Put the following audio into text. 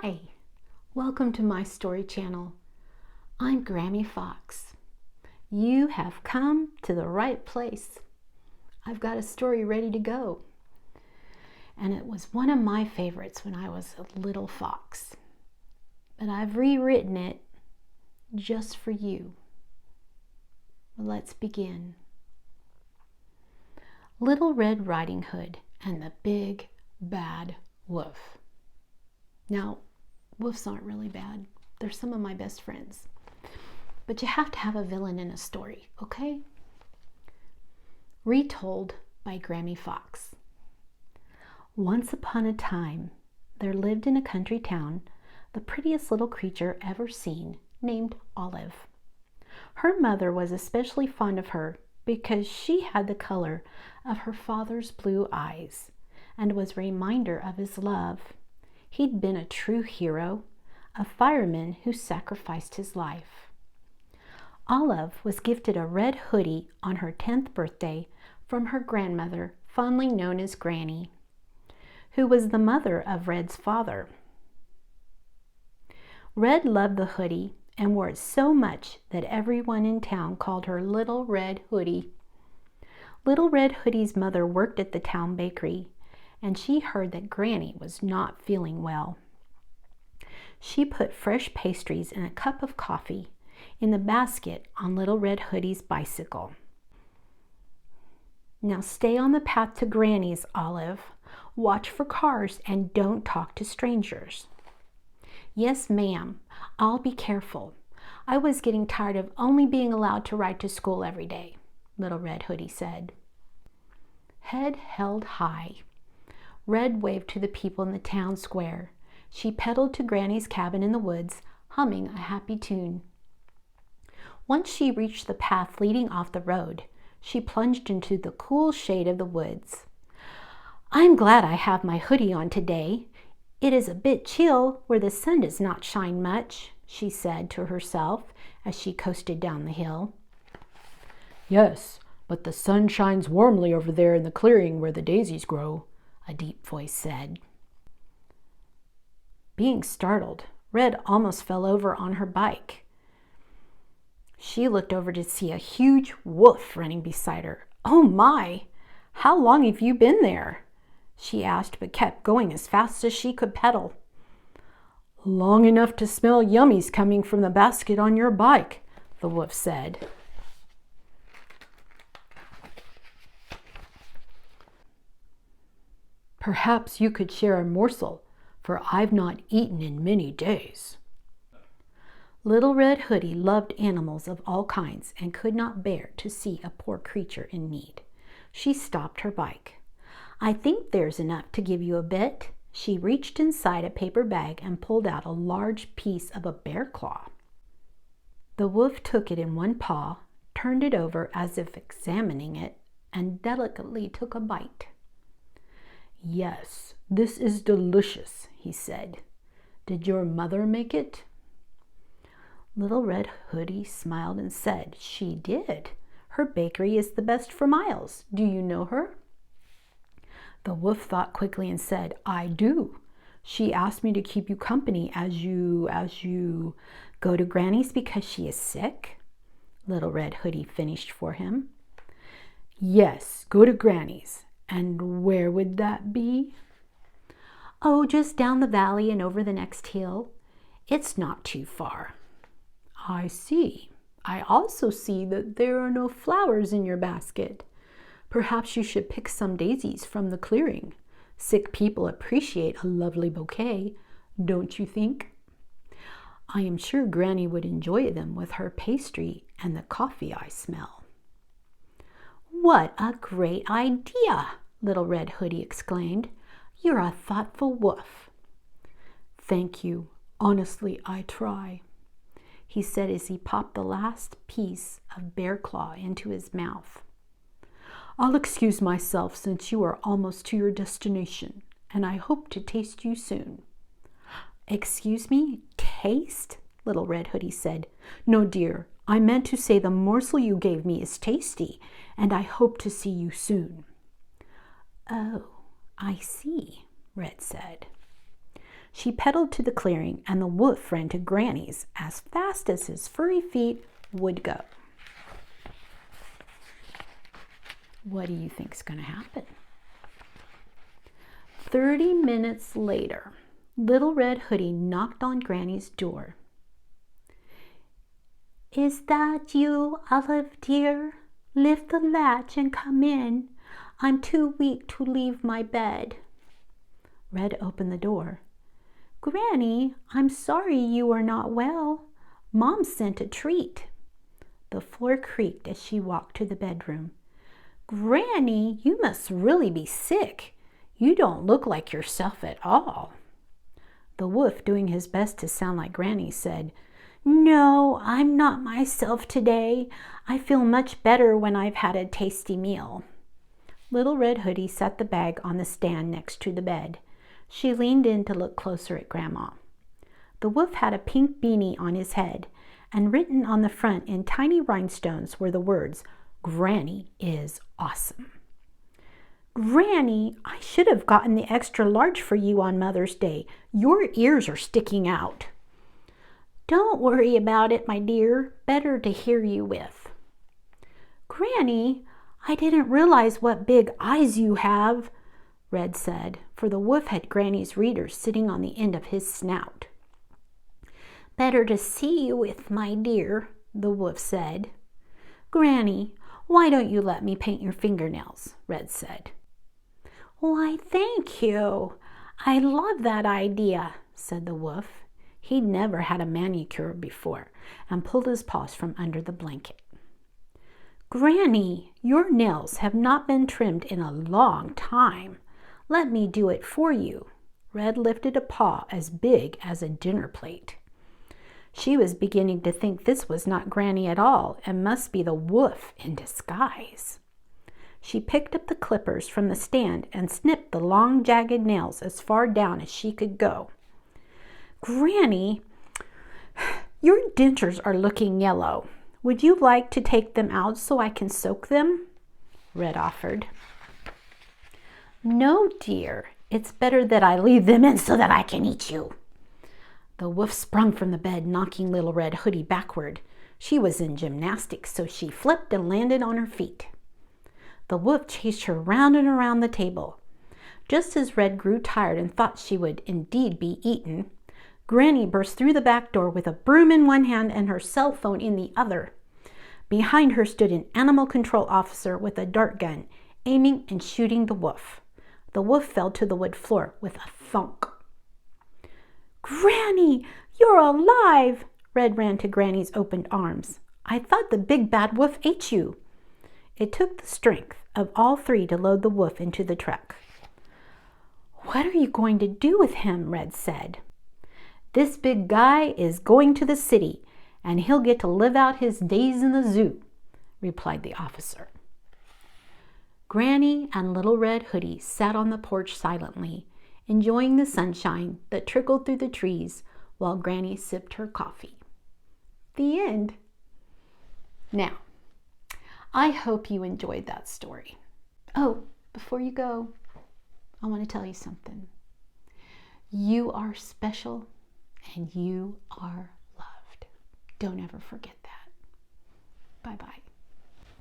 Hi, welcome to my story channel. I'm Grammy Fox. You have come to the right place. I've got a story ready to go. And it was one of my favorites when I was a little fox. But I've rewritten it just for you. Let's begin. Little Red Riding Hood and the Big Bad Wolf. Now, wolves aren't really bad. They're some of my best friends. But you have to have a villain in a story, okay? Retold by Grammy Fox. Once upon a time, there lived in a country town the prettiest little creature ever seen, named Olive. Her mother was especially fond of her because she had the color of her father's blue eyes and was a reminder of his love. He'd been a true hero, a fireman who sacrificed his life. Olive was gifted a red hoodie on her 10th birthday from her grandmother, fondly known as Granny, who was the mother of Red's father. Red loved the hoodie and wore it so much that everyone in town called her Little Red Hoodie. Little Red Hoodie's mother worked at the town bakery, and she heard that Granny was not feeling well. She put fresh pastries and a cup of coffee in the basket on Little Red Hoodie's bicycle. Now stay on the path to Granny's, Olive. Watch for cars and don't talk to strangers. Yes, ma'am, I'll be careful. I was getting tired of only being allowed to ride to school every day, Little Red Hoodie said. Head held high, Red waved to the people in the town square. She pedaled to Granny's cabin in the woods, humming a happy tune. Once she reached the path leading off the road, she plunged into the cool shade of the woods. I'm glad I have my hoodie on today. It is a bit chill where the sun does not shine much, she said to herself as she coasted down the hill. Yes, but the sun shines warmly over there in the clearing where the daisies grow, a deep voice said. Being startled, Red almost fell over on her bike. She looked over to see a huge wolf running beside her. Oh my! How long have you been there? She asked, but kept going as fast as she could pedal. Long enough to smell yummies coming from the basket on your bike, the wolf said. Perhaps you could share a morsel, for I've not eaten in many days. Little Red Hoodie loved animals of all kinds and could not bear to see a poor creature in need. She stopped her bike. I think there's enough to give you a bit. She reached inside a paper bag and pulled out a large piece of a bear claw. The wolf took it in one paw, turned it over as if examining it, and delicately took a bite. Yes, this is delicious, he said. Did your mother make it? Little Red Hoodie smiled and said, She did. Her bakery is the best for miles. Do you know her? The wolf thought quickly and said, I do. She asked me to keep you company as you go to Granny's because she is sick. Little Red Hoodie finished for him. Yes, go to Granny's. And where would that be? Oh, just down the valley and over the next hill. It's not too far. I see. I also see that there are no flowers in your basket. Perhaps you should pick some daisies from the clearing. Sick people appreciate a lovely bouquet, don't you think? I am sure Granny would enjoy them with her pastry and the coffee I smell. What a great idea, Little Red Hoodie exclaimed. You're a thoughtful wolf. Thank you. Honestly, I try, he said as he popped the last piece of bear claw into his mouth. I'll excuse myself since you are almost to your destination, and I hope to taste you soon. Excuse me? Taste? Little Red Hoodie said. No, dear, I meant to say the morsel you gave me is tasty, and I hope to see you soon. Oh, I see, Red said. She pedaled to the clearing, and the wolf ran to Granny's as fast as his furry feet would go. What do you think's going to happen? 30 minutes later, Little Red Hoodie knocked on Granny's door. "Is that you, Olive dear? Lift the latch and come in. I'm too weak to leave my bed." Red opened the door. "Granny, I'm sorry you are not well. Mom sent a treat." The floor creaked as she walked to the bedroom. "Granny, you must really be sick. You don't look like yourself at all." The wolf, doing his best to sound like Granny, said, "No, I'm not myself today. I feel much better when I've had a tasty meal." Little Red Hoodie set the bag on the stand next to the bed. She leaned in to look closer at Grandma. The wolf had a pink beanie on his head, and written on the front in tiny rhinestones were the words, "Granny is awesome." "Granny, I should have gotten the extra large for you on Mother's Day. Your ears are sticking out." "Don't worry about it, my dear. Better to hear you with." "Granny, I didn't realize what big eyes you have," Red said, for the wolf had Granny's readers sitting on the end of his snout. "Better to see you with, my dear," the wolf said. "Granny, why don't you let me paint your fingernails?" Red said. "Why, thank you. I love that idea," said the wolf. He'd never had a manicure before and pulled his paws from under the blanket. "Granny, your nails have not been trimmed in a long time. Let me do it for you." Red lifted a paw as big as a dinner plate. She was beginning to think this was not Granny at all and must be the wolf in disguise. She picked up the clippers from the stand and snipped the long, jagged nails as far down as she could go. "Granny, your dentures are looking yellow. Would you like to take them out so I can soak them?" Red offered. "No, dear. It's better that I leave them in so that I can eat you." The wolf sprung from the bed, knocking Little Red Hoodie backward. She was in gymnastics, so she flipped and landed on her feet. The wolf chased her round and around the table. Just as Red grew tired and thought she would indeed be eaten, Granny burst through the back door with a broom in one hand and her cell phone in the other. Behind her stood an animal control officer with a dart gun, aiming and shooting the wolf. The wolf fell to the wood floor with a thunk. "Granny, you're alive!" Red ran to Granny's opened arms. "I thought the big bad wolf ate you." It took the strength of all three to load the wolf into the truck. "What are you going to do with him?" Red said. "This big guy is going to the city, and he'll get to live out his days in the zoo," replied the officer. Granny and Little Red Hoodie sat on the porch silently, enjoying the sunshine that trickled through the trees while Granny sipped her coffee. The end. Now, I hope you enjoyed that story. Oh, before you go, I want to tell you something. You are special and you are loved. Don't ever forget that. Bye-bye.